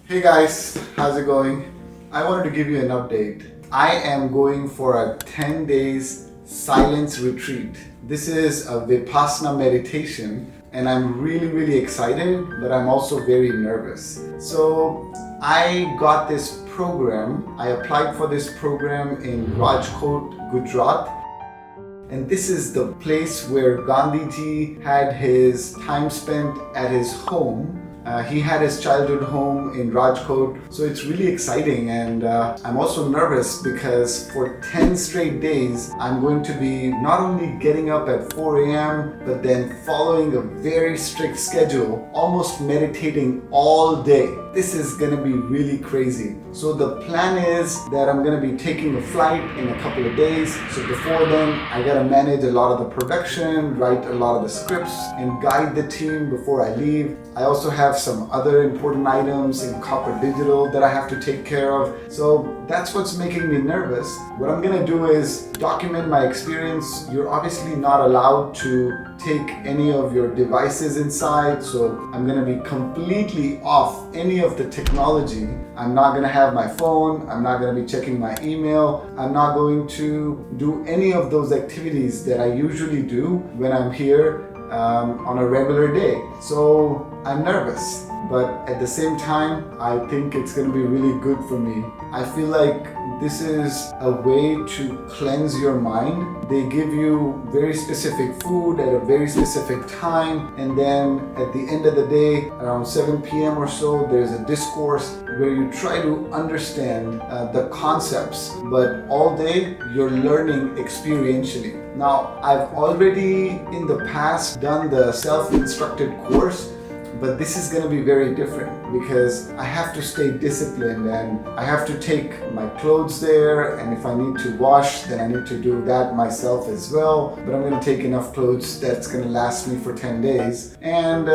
Hey guys, how's it going? I wanted to give you an update. I am going for a 10 days silence retreat. This is a Vipassana meditation and I'm really excited, but I'm also very nervous. So I got this program. I applied for this program in Rajkot, Gujarat. And this is the place where Gandhiji had his time spent at his home. He had his childhood home in Rajkot, so it's really exciting, and I'm also nervous because for 10 straight days I'm going to be not only getting up at 4 a.m. but then following a very strict schedule, almost meditating all day. This is gonna be really crazy. So the plan is that I'm gonna be taking a flight in a couple of days. So before then, I gotta manage a lot of the production, write a lot of the scripts, and guide the team before I leave. I also have some other important items in corporate digital that I have to take care of. So that's what's making me nervous. What I'm gonna do is document my experience. You're obviously not allowed to take any of your devices inside, so I'm gonna be completely off any of the technology. I'm not gonna have my phone, I'm not gonna be checking my email, I'm not going to do any of those activities that I usually do when I'm here on a regular day. So I'm nervous, but at the same time, I think it's gonna be really good for me. I feel like this is a way to cleanse your mind. They give you very specific food at a very specific time, and then at the end of the day, around 7 p.m. or so, there's a discourse where you try to understand the concepts, but all day you're learning experientially. Now, I've already in the past done the self-instructed course, but this is going to be very different because I have to stay disciplined and I have to take my clothes there, and if I need to wash, then I need to do that myself as well. But I'm going to take enough clothes that's going to last me for 10 days. And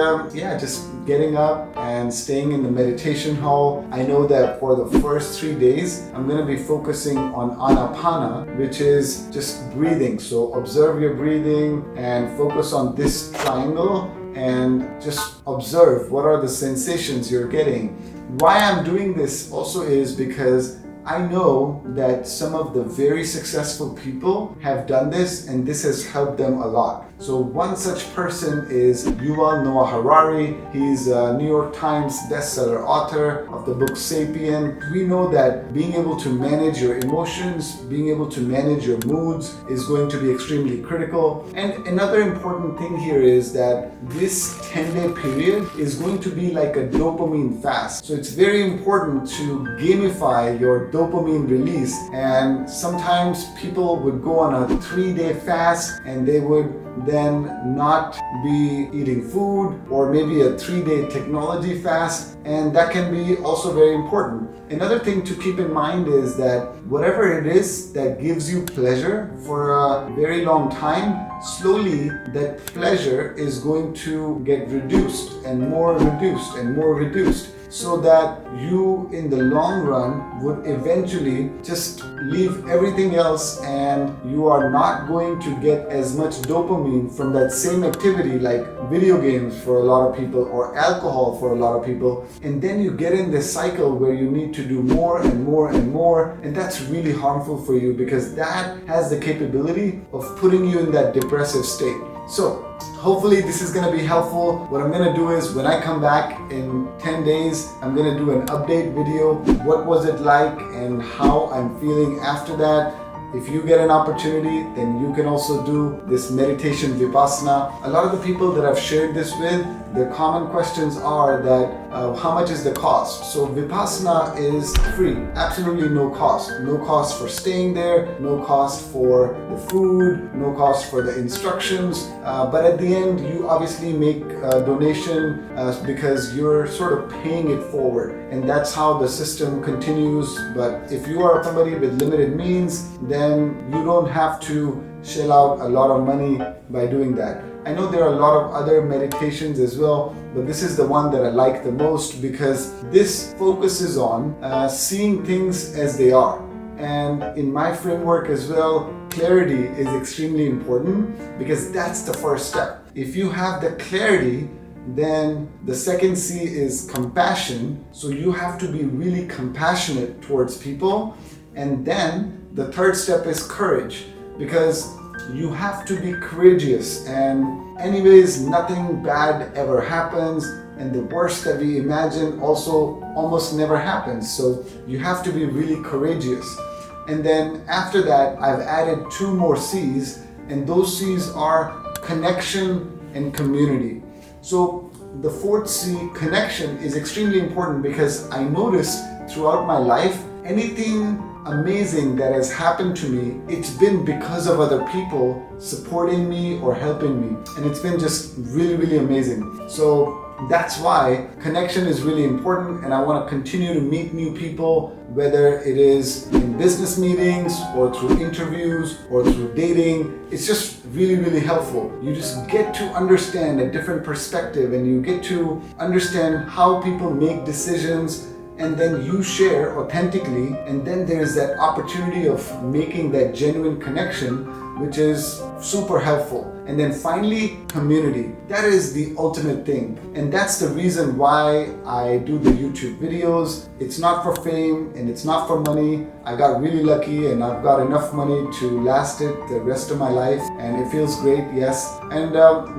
just getting up and staying in the meditation hall. I know that for the first 3 days, I'm going to be focusing on ANAPANA, which is just breathing. So observe your breathing and focus on this triangle and just observe what are the sensations you're getting. Why I'm doing this also is because I know that some of the very successful people have done this and this has helped them a lot. So one such person is Yuval Noah Harari. He's a New York Times bestseller author of the book Sapien. We know that being able to manage your emotions, being able to manage your moods is going to be extremely critical. And another important thing here is that this 10-day period is going to be like a dopamine fast. So it's very important to gamify your dopamine release. And sometimes people would go on a 3-day fast and they would then not be eating food, or maybe a 3-day technology fast, and that can be also very important. Another thing to keep in mind is that whatever it is that gives you pleasure for a very long time, slowly that pleasure is going to get reduced and more reduced and more reduced, so that you in the long run would eventually just leave everything else and you are not going to get as much dopamine from that same activity, like video games for a lot of people or alcohol for a lot of people. And then you get in this cycle where you need to do more and more and more, and that's really harmful for you because that has the capability of putting you in that depressive state. So hopefully this is going to be helpful. What I'm going to do is when I come back in 10 days, I'm going to do an update video. What was it like and how I'm feeling after that. If you get an opportunity, then you can also do this meditation Vipassana. A lot of the people that I've shared this with, the common questions are that how much is the cost? So Vipassana is free, absolutely no cost. No cost for staying there, no cost for the food, no cost for the instructions. But at the end, you obviously make a donation because you're sort of paying it forward. And that's how the system continues. But if you are somebody with limited means, then you don't have to shell out a lot of money by doing that. I know there are a lot of other meditations as well, but this is the one that I like the most because this focuses on seeing things as they are. And in my framework as well, clarity is extremely important because that's the first step. If you have the clarity, Then the second C is compassion. So you have to be really compassionate towards people. And then the third step is courage, because you have to be courageous. And anyways, nothing bad ever happens. And the worst that we imagine also almost never happens. So you have to be really courageous. And then after that, I've added 2 more C's, and those C's are connection and community. So the fourth C, connection, is extremely important because I noticed throughout my life, anything amazing that has happened to me, it's been because of other people supporting me or helping me. And it's been just really, really amazing. So that's why connection is really important, and I want to continue to meet new people, whether it is in business meetings or through interviews or through dating. It's just really, really helpful. You just get to understand a different perspective, and you get to understand how people make decisions, and then you share authentically, and then there's that opportunity of making that genuine connection, which is super helpful. And then finally, community. That is the ultimate thing. And that's the reason why I do the YouTube videos. It's not for fame and it's not for money. I got really lucky and I've got enough money to last it the rest of my life. And it feels great, yes. And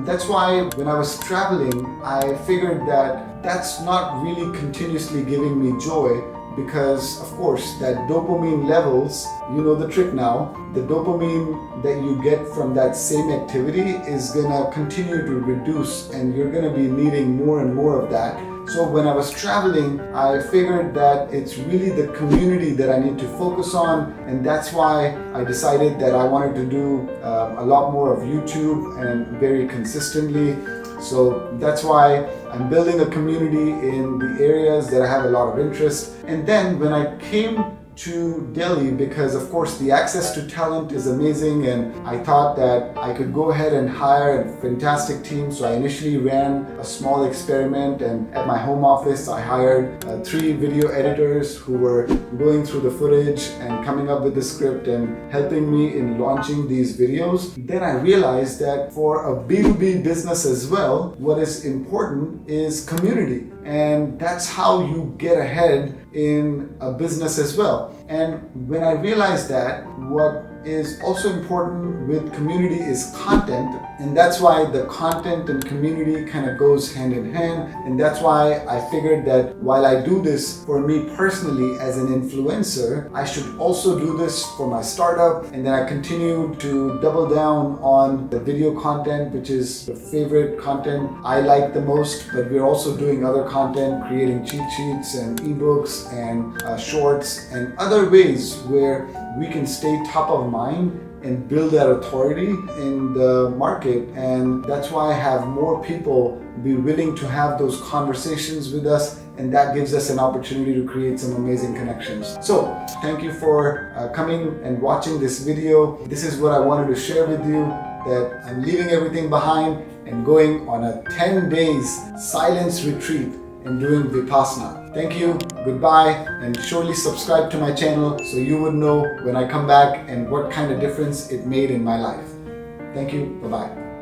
that's why when I was traveling, I figured that that's not really continuously giving me joy, because of course that dopamine levels, you know the trick now, the dopamine that you get from that same activity is gonna continue to reduce, and you're gonna be needing more and more of that. So when I was traveling, I figured that it's really the community that I need to focus on, and that's why I decided that I wanted to do a lot more of YouTube and very consistently. So that's why I'm building a community in the areas that I have a lot of interest. And then when I came to Delhi, because of course the access to talent is amazing, and I thought that I could go ahead and hire a fantastic team. So I initially ran a small experiment, and at my home office I hired 3 video editors who were going through the footage and coming up with the script and helping me in launching these videos. Then I realized that for a B2B business as well, what is important is community, and that's how you get ahead in a business as well. And when I realized that, what is also important with community is content, and that's why the content and community kind of goes hand in hand. And that's why I figured that while I do this for me personally as an influencer, I should also do this for my startup. And then I continue to double down on the video content, which is the favorite content I like the most, but we're also doing other content, creating cheat sheets and ebooks and shorts and other ways where we can stay top of mind and build that authority in the market. And that's why I have more people be willing to have those conversations with us, and that gives us an opportunity to create some amazing connections. So thank you for coming and watching this video. This is what I wanted to share with you, that I'm leaving everything behind and going on a 10 days silence retreat and doing Vipassana. Thank you, goodbye, and surely subscribe to my channel so you would know when I come back and what kind of difference it made in my life. Thank you, bye-bye.